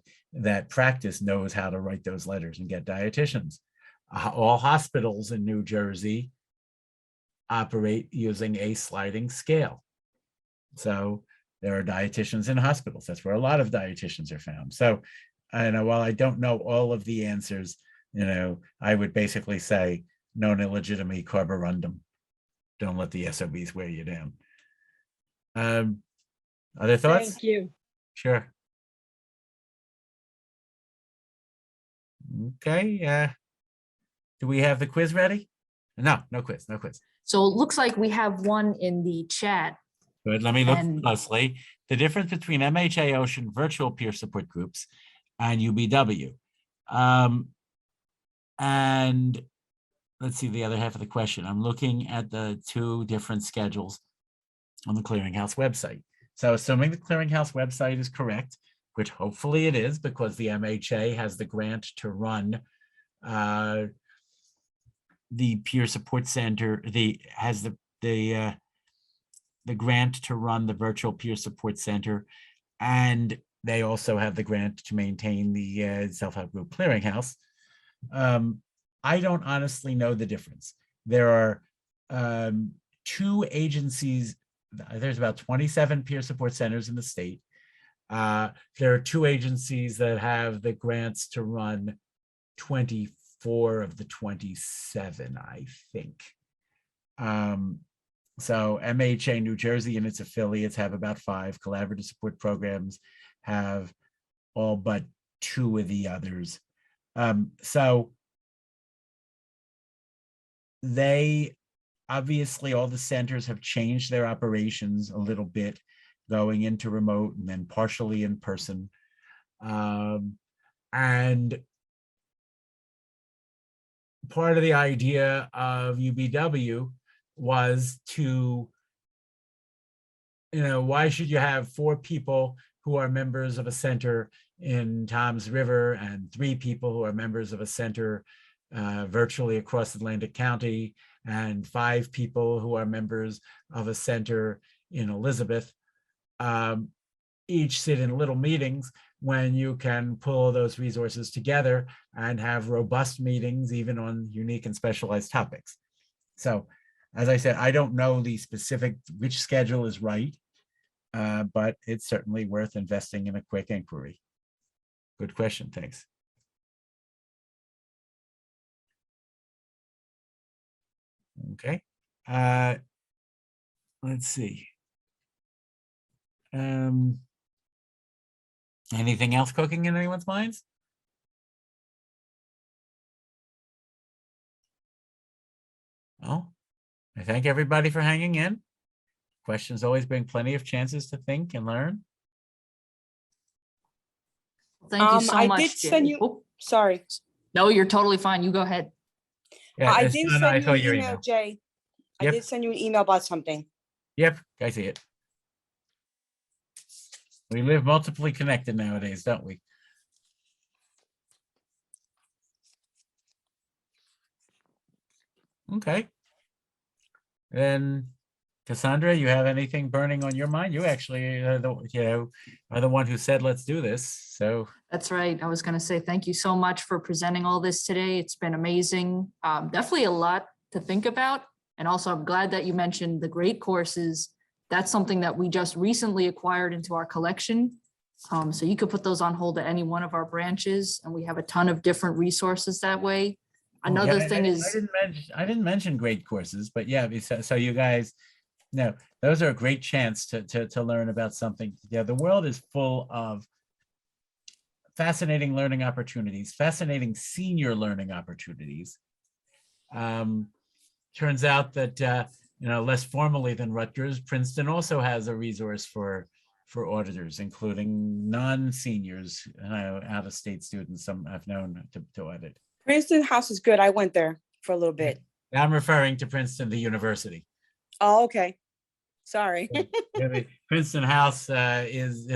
practice knows how to write those letters and get dietitians. All hospitals in New Jersey operate using a sliding scale. So there are dietitians in hospitals. That's where a lot of dietitians are found. So, while I don't know all of the answers, I would basically say, non illegitimi carborundum. Don't let the SOBs wear you down. Other thoughts? Thank you. Sure. Okay. Do we have the quiz ready? No quiz. So it looks like we have one in the chat. Good. Let me look And- closely. The difference between MHA Ocean virtual peer support groups and UBW. And let's see the other half of the question. I'm looking at the 2 different schedules on the Clearinghouse website. So assuming the Clearinghouse website is correct, which hopefully it is, because the MHA has the grant to run the peer support center, has the grant to run the virtual peer support center, and they also have the grant to maintain the self-help group Clearinghouse. I don't honestly know the difference. There are 2 agencies. There's about 27 peer support centers in the state. There are 2 agencies that have the grants to run 24 of the 27, I think. So MHA New Jersey and its affiliates have about 5. Collaborative support programs have all but 2 of the others. So they obviously, all the centers have changed their operations a little bit, going into remote and then partially in person. And part of the idea of UBW was to, why should you have 4 people who are members of a center in Toms River and 3 people who are members of a center virtually across Atlantic County and 5 people who are members of a center in Elizabeth, each sit in little meetings, when you can pull those resources together and have robust meetings, even on unique and specialized topics. So, as I said, I don't know the specific, which schedule is right, but it's certainly worth investing in a quick inquiry. Good question, thanks. Okay, let's see. Anything else cooking in anyone's minds? Well, I thank everybody for hanging in. Questions always bring plenty of chances to think and learn. Thank you so I much. did send Jay. you, Oh, sorry. no, you're totally fine. You go ahead. Yeah, I it's did done. I send you saw an your email, email. Jay. I Yep. did send you an email about something. Yep, I see it. We live multiply connected nowadays, don't we? Okay. Then, Cassandra, you have anything burning on your mind? You actually are the one who said, let's do this. So That's right. I was going to say thank you so much for presenting all this today. It's been amazing. Definitely a lot to think about. And also, I'm glad that you mentioned the great courses. That's something that we just recently acquired into our collection. So you could put those on hold at any one of our branches, and we have a ton of different resources that way. Another thing is, I didn't mention great courses, but yeah, so you guys, no, those are a great chance to learn about something. Yeah, the world is full of fascinating learning opportunities, fascinating senior learning opportunities. Turns out that less formally than Rutgers, Princeton also has a resource for auditors, including non-seniors, out-of-state students. Some I've known to audit. Princeton House is good. I went there for a little bit. I'm referring to Princeton, the university. Oh, okay. Sorry. Princeton House is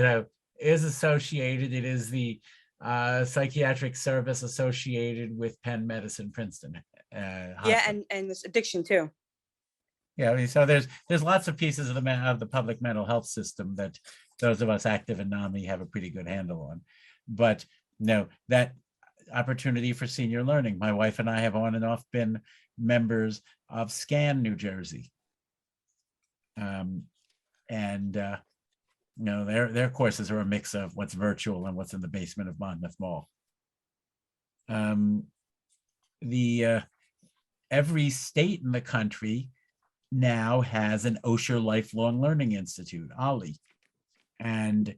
associated. It is the psychiatric service associated with Penn Medicine Princeton. Yeah, and this addiction too. Yeah, I mean, so there's lots of pieces of the public mental health system that those of us active in NAMI have a pretty good handle on. But no, that opportunity for senior learning. My wife and I have on and off been members of SCAN New Jersey. Their courses are a mix of what's virtual and what's in the basement of Monmouth Mall. Every state in the country now has an Osher Lifelong Learning Institute, OLLI. And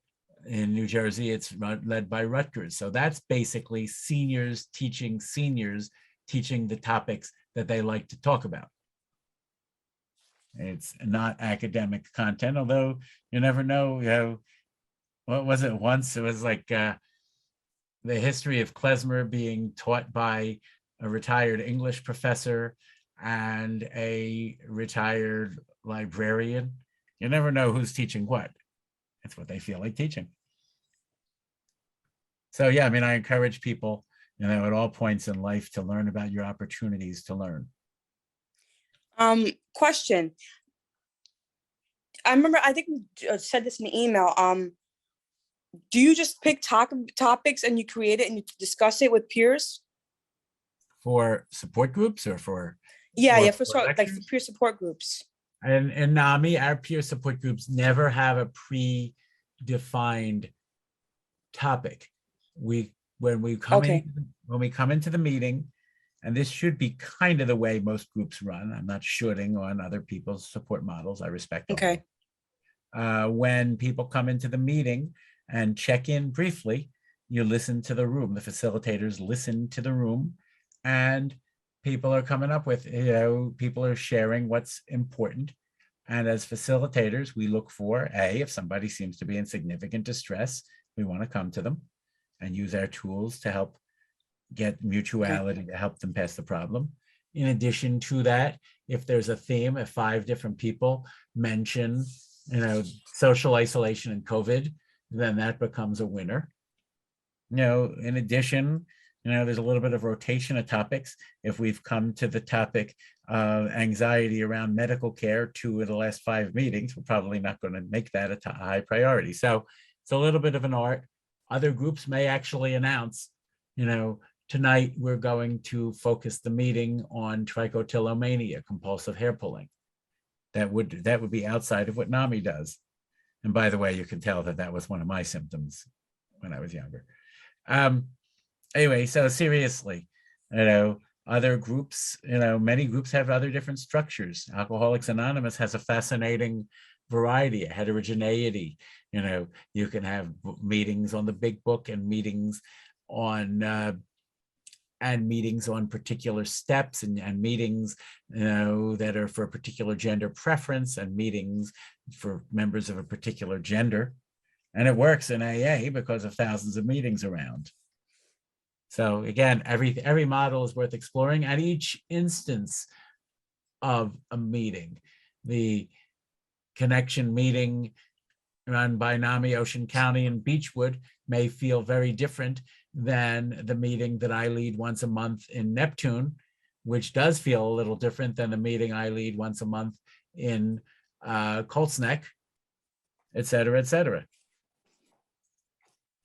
in New Jersey, it's led by Rutgers. So that's basically seniors teaching the topics that they like to talk about. It's not academic content, although you never know, what was it once? It was like the history of klezmer being taught by a retired English professor and a retired librarian. You never know who's teaching what. It's what they feel like teaching. So yeah, I mean, I encourage people, at all points in life to learn about your opportunities to learn. Question. I remember, I think you said this in the email. Do you just pick topics and you create it and you discuss it with peers? For support groups or for? Yeah, for peer support groups. And in NAMI, our peer support groups never have a predefined topic. When we come into the meeting, and this should be kind of the way most groups run. I'm not shooting on other people's support models. I respect all. Okay. When people come into the meeting and check in briefly, you listen to the room. The facilitators listen to the room, and people are coming up with, people are sharing what's important. And as facilitators, we look for, if somebody seems to be in significant distress, we want to come to them and use our tools to help get mutuality to help them pass the problem. In addition to that, if there's a theme, if 5 different people mention, social isolation and COVID, then that becomes a winner. In addition, there's a little bit of rotation of topics. If we've come to the topic of anxiety around medical care 2 of the last 5 meetings, we're probably not going to make that a high priority. So it's a little bit of an art. Other groups may actually announce, tonight we're going to focus the meeting on trichotillomania, compulsive hair pulling. That would be outside of what NAMI does. And by the way, you can tell that was one of my symptoms when I was younger. Anyway, so seriously, other groups, many groups have other different structures. Alcoholics Anonymous has a fascinating variety, a heterogeneity. You can have meetings on the big book and meetings on particular steps and meetings, that are for a particular gender preference and meetings for members of a particular gender. And it works in AA because of thousands of meetings around. So again, every model is worth exploring. At each instance of a meeting, the connection meeting run by NAMI Ocean County and Beechwood may feel very different than the meeting that I lead once a month in Neptune, which does feel a little different than the meeting I lead once a month in Colts Neck, et cetera, et cetera.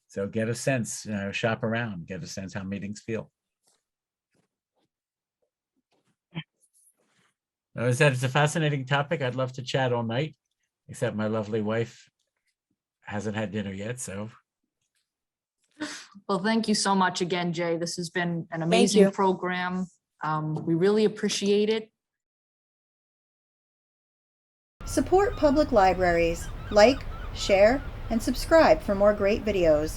So get a sense, shop around, get a sense how meetings feel. As I said, it's a fascinating topic. I'd love to chat all night, except my lovely wife hasn't had dinner yet, so. Well, thank you so much again, Jay. This has been an amazing you. program. We really appreciate it. Support public libraries. Like, share, and subscribe for more great videos.